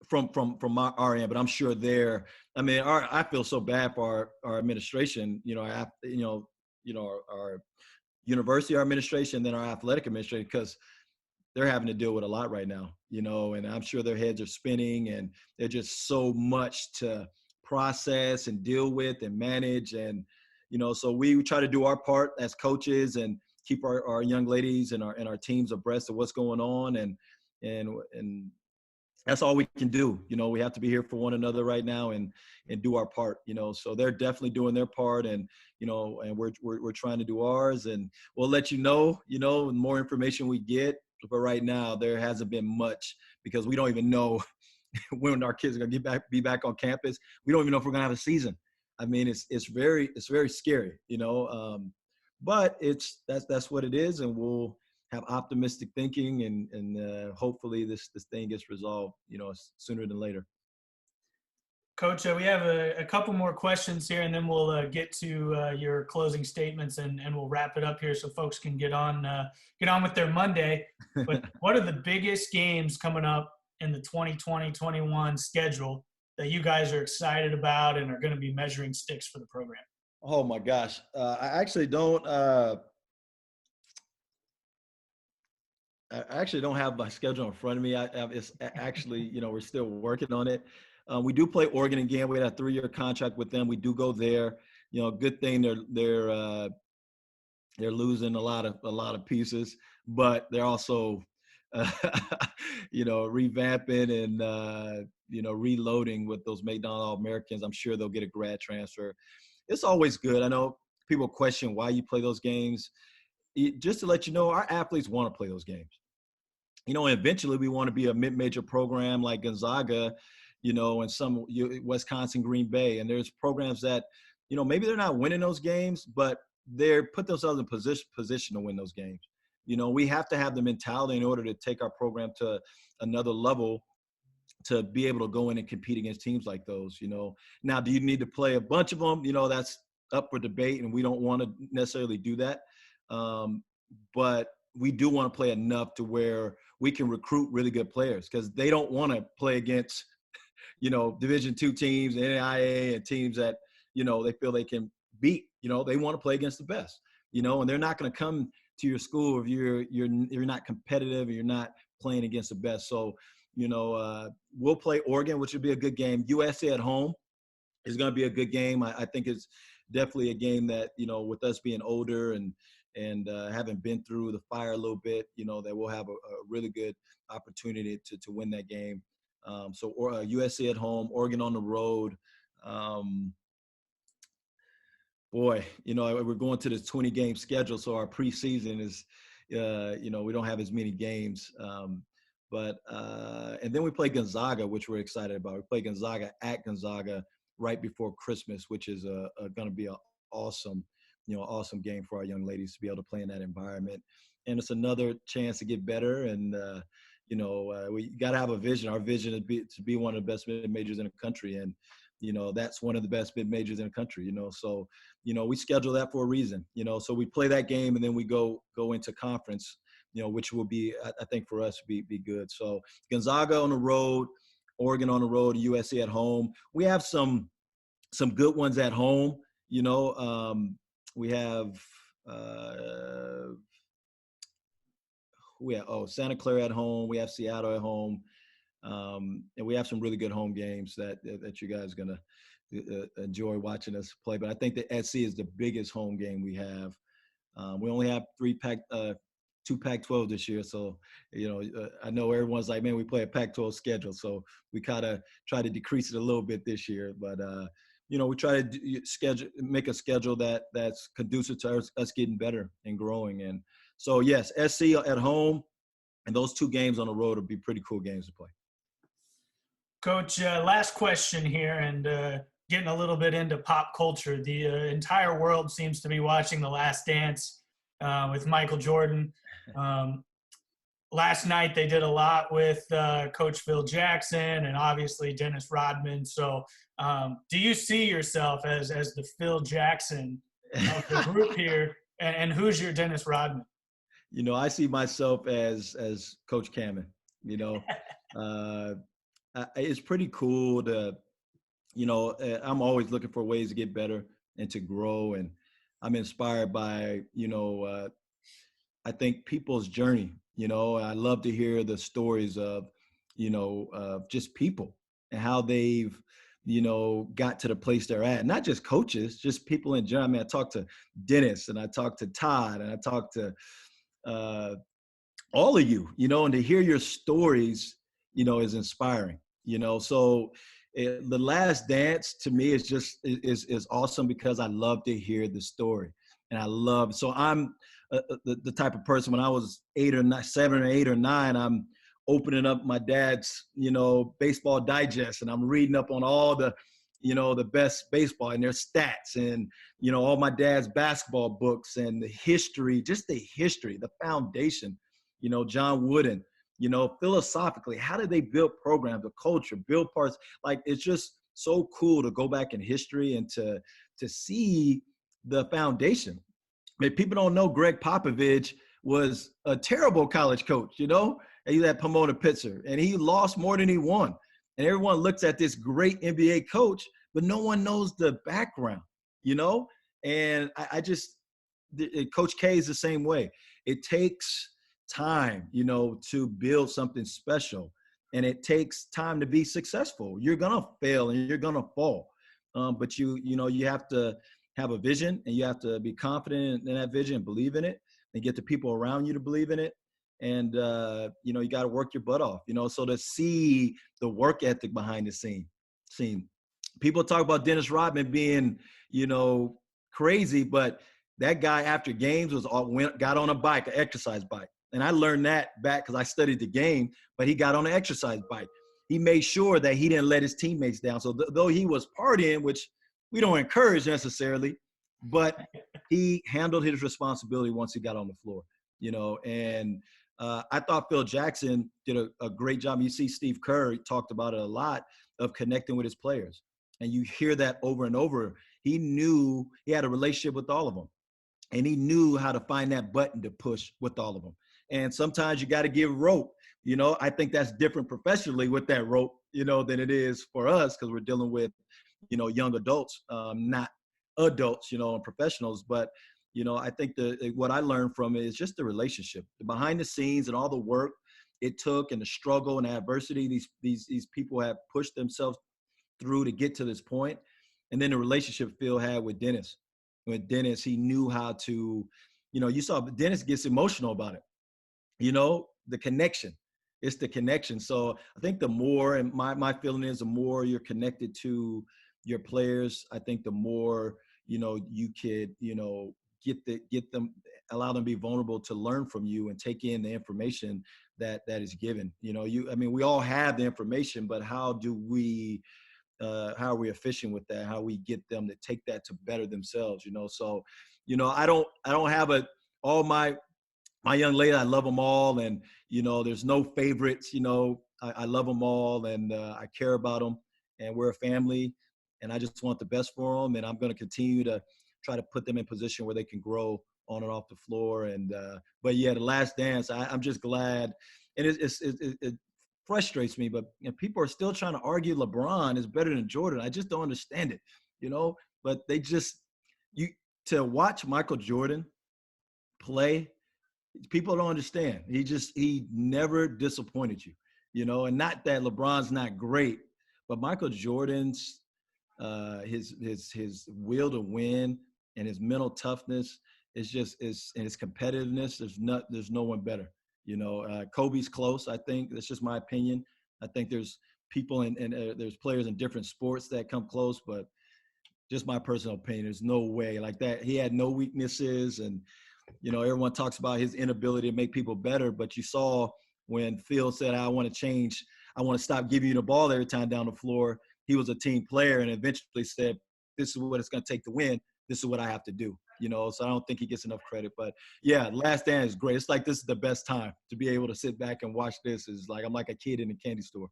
S2: from our end, but I'm sure I feel so bad for our administration, our university, our administration, then our athletic administration, because they're having to deal with a lot right now, and I'm sure their heads are spinning and there's just so much to process and deal with and manage. And, so we try to do our part as coaches and keep our young ladies and our teams abreast of what's going on. And that's all we can do. We have to be here for one another right now and do our part, so they're definitely doing their part and, and we're trying to do ours, and we'll let the more information we get. But right now there hasn't been much because we don't even know when our kids are going to be back on campus. We don't even know if we're going to have a season. I mean, it's very scary, but that's what it is. And we'll have optimistic thinking and hopefully this thing gets resolved, sooner than later.
S1: Coach, we have a couple more questions here, and then we'll get to your closing statements, and we'll wrap it up here so folks can get on with their Monday. But what are the biggest games coming up in the 2020-21 schedule that you guys are excited about and are going to be measuring sticks for the program?
S2: Oh my gosh, I actually don't. I actually don't have my schedule in front of me. It's actually, we're still working on it. We do play Oregon again. We had a 3-year contract with them. We do go there. Good thing they're losing a lot of pieces, but they're also, revamping and reloading with those McDonald All-Americans. I'm sure they'll get a grad transfer. It's always good. I know people question why you play those games. Just to let you know, our athletes want to play those games. Eventually we want to be a mid-major program like Gonzaga, and some Wisconsin, Green Bay. And there's programs that, maybe they're not winning those games, but they're put themselves in position to win those games. We have to have the mentality in order to take our program to another level to be able to go in and compete against teams like those. Now, do you need to play a bunch of them? That's up for debate, and we don't want to necessarily do that. But we do want to play enough to where we can recruit really good players, because they don't want to play against, Division II teams, NAIA, and teams that, they feel they can beat. They want to play against the best, and they're not going to come to your school if you're not competitive and you're not playing against the best. So, we'll play Oregon, which would be a good game. USC at home is going to be a good game. I think it's definitely a game that, with us being older and having been through the fire a little bit, that we'll have a really good opportunity to win that game. So USC at home, Oregon on the road. Boy, we're going to this 20-game schedule, so our preseason is, we don't have as many games. And then we play Gonzaga, which we're excited about. We play Gonzaga at Gonzaga right before Christmas, which is going to be an awesome game for our young ladies to be able to play in that environment. And it's another chance to get better and, We got to have a vision. Our vision is to be one of the best mid majors in the country, and that's one of the best mid majors in the country. So we schedule that for a reason. So we play that game, and then we go into conference. Which will be, I think, for us be good. So Gonzaga on the road, Oregon on the road, USC at home. We have some good ones at home. We have Santa Clara at home. We have Seattle at home, and we have some really good home games that you guys are gonna enjoy watching us play. But I think the SC is the biggest home game we have. We only have two Pac-12 this year, so I know everyone's like, man, we play a Pac-12 schedule, so we kind of try to decrease it a little bit this year. But we try to make a schedule that's conducive to us getting better and growing. And so, yes, SC at home, and those two games on the road will be pretty cool games to play.
S1: Coach, last question here, and getting a little bit into pop culture. The entire world seems to be watching The Last Dance with Michael Jordan. Last night they did a lot with Coach Phil Jackson and obviously Dennis Rodman. So do you see yourself as the Phil Jackson of the group here? And who's your Dennis Rodman?
S2: I see myself as Coach Cammon. It's pretty cool to, I'm always looking for ways to get better and to grow. And I'm inspired by, I think people's journey. I love to hear the stories of, just people and how they've, got to the place they're at. Not just coaches, just people in general. I mean, I talked to Dennis and I talked to Todd and I talked to all of you, and to hear your stories, is inspiring, So The Last Dance to me is just is awesome because I love to hear the story. And so I'm the type of person when I was 7 or 8 or 9, I'm opening up my dad's, baseball digest, and I'm reading up on all the, the best baseball and their stats and, all my dad's basketball books and the history, the foundation, John Wooden, philosophically, how did they build programs, the culture, build parts? Like, it's just so cool to go back in history and to see the foundation. I mean, people don't know Greg Popovich was a terrible college coach, He's at Pomona Pitzer, and he lost more than he won. And everyone looks at this great NBA coach, but no one knows the background, And Coach K is the same way. It takes time, to build something special, and it takes time to be successful. You're gonna fail and you're gonna fall, but you have to have a vision, and you have to be confident in that vision and believe in it, and get the people around you to believe in it. And you got to work your butt off, so to see the work ethic behind the scene. People talk about Dennis Rodman being, crazy, but that guy after games got on a bike, an exercise bike. And I learned that back because I studied the game, but he got on an exercise bike. He made sure that he didn't let his teammates down. So though he was partying, which we don't encourage necessarily, but he handled his responsibility once he got on the floor, and I thought Phil Jackson did a great job. You see Steve Kerr talked about it a lot, of connecting with his players. And you hear that over and over. He knew he had a relationship with all of them, and he knew how to find that button to push with all of them. And sometimes you got to give rope. I think that's different professionally with that rope, than it is for us, because we're dealing with, young adults, not adults, and professionals. But, I think what I learned from it is just the relationship, the behind the scenes and all the work it took and the struggle and the adversity these people have pushed themselves through to get to this point. And then the relationship Phil had with Dennis. With Dennis, he knew how to, you saw Dennis gets emotional about it. The connection. It's the connection. So I think the more, and my feeling is, the more you're connected to your players, I think the more, you could, get them, allow them to be vulnerable to learn from you and take in the information that is given. We all have the information, but how are we efficient with that? How we get them to take that to better themselves, So, I don't have all my my young lady, I love them all. And, there's no favorites, I love them all, and I care about them, and we're a family, and I just want the best for them. And I'm going to continue to try to put them in position where they can grow on and off the floor. And, but yeah, the last dance, I'm just glad. And it frustrates me, but people are still trying to argue LeBron is better than Jordan. I just don't understand it, but you, to watch Michael Jordan play, people don't understand. He never disappointed you, and not that LeBron's not great, but Michael Jordan's his will to win and his mental toughness and his competitiveness. There's no one better. Kobe's close. I think that's just my opinion. I think there's people and there's players in different sports that come close, but just my personal opinion, there's no way like that. He had no weaknesses, and everyone talks about his inability to make people better, but you saw when Phil said, I want to change, I want to stop giving you the ball every time down the floor. He was a team player and eventually said, this is what it's going to take to win. This is what I have to do, so I don't think he gets enough credit. But yeah, Last Dance is great. It's like this is the best time to be able to sit back and watch this. Is like I'm like a kid in a candy store.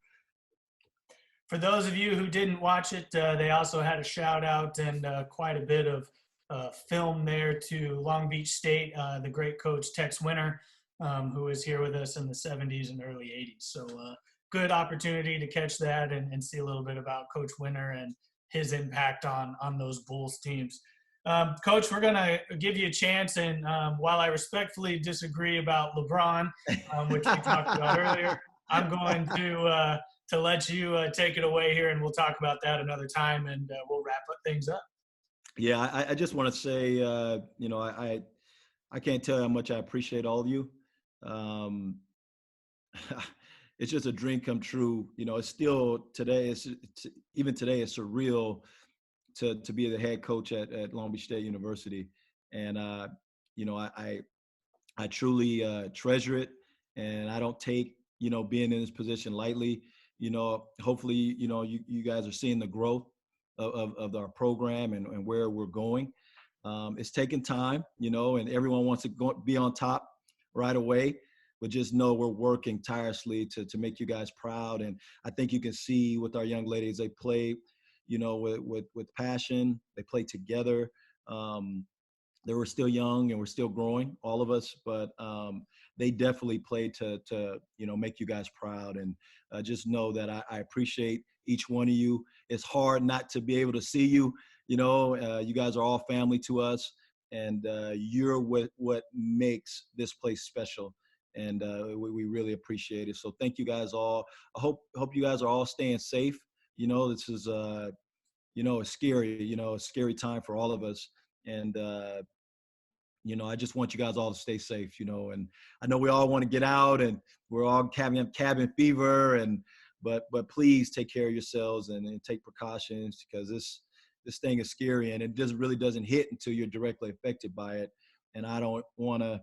S1: For those of you who didn't watch it, they also had a shout out and quite a bit of film there to Long Beach State, the great coach Tex Winter, who was here with us in the 70s and early 80s. So good opportunity to catch that and see a little bit about Coach Winter and his impact on those Bulls teams. Coach, we're going to give you a chance. And while I respectfully disagree about LeBron, which we talked about earlier, I'm going to let you take it away here, and we'll talk about that another time, and we'll wrap up things up.
S2: Yeah, I just want to say, I can't tell you how much I appreciate all of you. It's just a dream come true. It's still today. Even today, it's surreal to be the head coach at Long Beach State University, and I truly treasure it, and I don't take being in this position lightly. Hopefully, you guys are seeing the growth of our program and where we're going. It's taking time, and everyone wants to be on top right away, but just know we're working tirelessly to make you guys proud. And I think you can see with our young ladies, they play, with passion. They play together. They were still young and we're still growing, all of us, but they definitely played to make you guys proud. And just know that I appreciate each one of you. It's hard not to be able to see you. You guys are all family to us, and you're what makes this place special. And we really appreciate it. So thank you guys all. I hope you guys are all staying safe. This is a scary time for all of us. And I just want you guys all to stay safe, and I know we all want to get out and we're all having cabin fever, but please take care of yourselves and take precautions, because this thing is scary, and it really doesn't hit until you're directly affected by it. And I don't want to,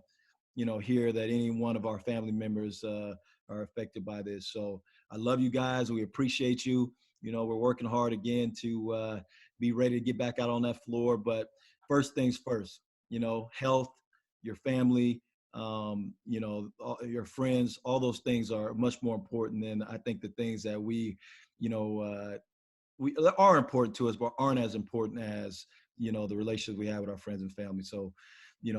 S2: hear that any one of our family members are affected by this. So I love you guys. We appreciate you. We're working hard again to be ready to get back out on that floor. But first things first, health, your family, your friends, all those things are much more important than I think the things that we are important to us, but aren't as important as, the relationships we have with our friends and family. So,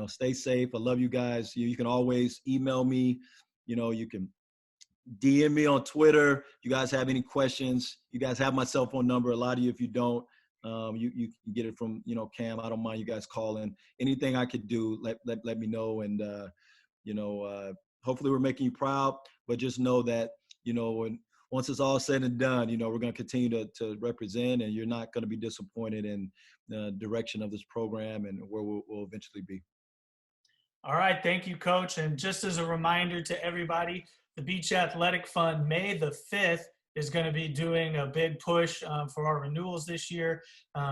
S2: stay safe. I love you guys. You can always email me, you can DM me on Twitter. You guys have any questions? You guys have my cell phone number. A lot of you, if you don't, you can get it from, Cam. I don't mind you guys calling. Anything I could do, let me know. And, hopefully we're making you proud, but just know that, once it's all said and done, we're going to continue to represent, and you're not going to be disappointed in the direction of this program and where we'll eventually be.
S1: All right. Thank you, Coach. And just as a reminder to everybody, the Beach Athletic Fund, May the 5th, is going to be doing a big push for our renewals this year,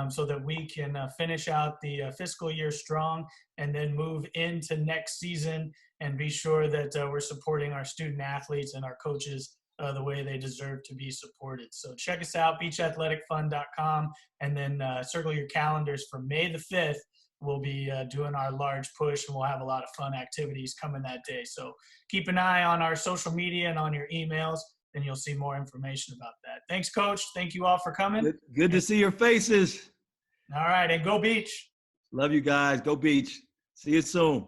S1: so that we can finish out the fiscal year strong and then move into next season and be sure that we're supporting our student athletes and our coaches the way they deserve to be supported. So check us out, beachathleticfund.com, and then circle your calendars for May the 5th we'll be doing our large push, and we'll have a lot of fun activities coming that day. So keep an eye on our social media and on your emails, and you'll see more information about that. Thanks, Coach. Thank you all for coming.
S2: Good to see your faces.
S1: All right, and go Beach.
S2: Love you guys. Go Beach. See you soon.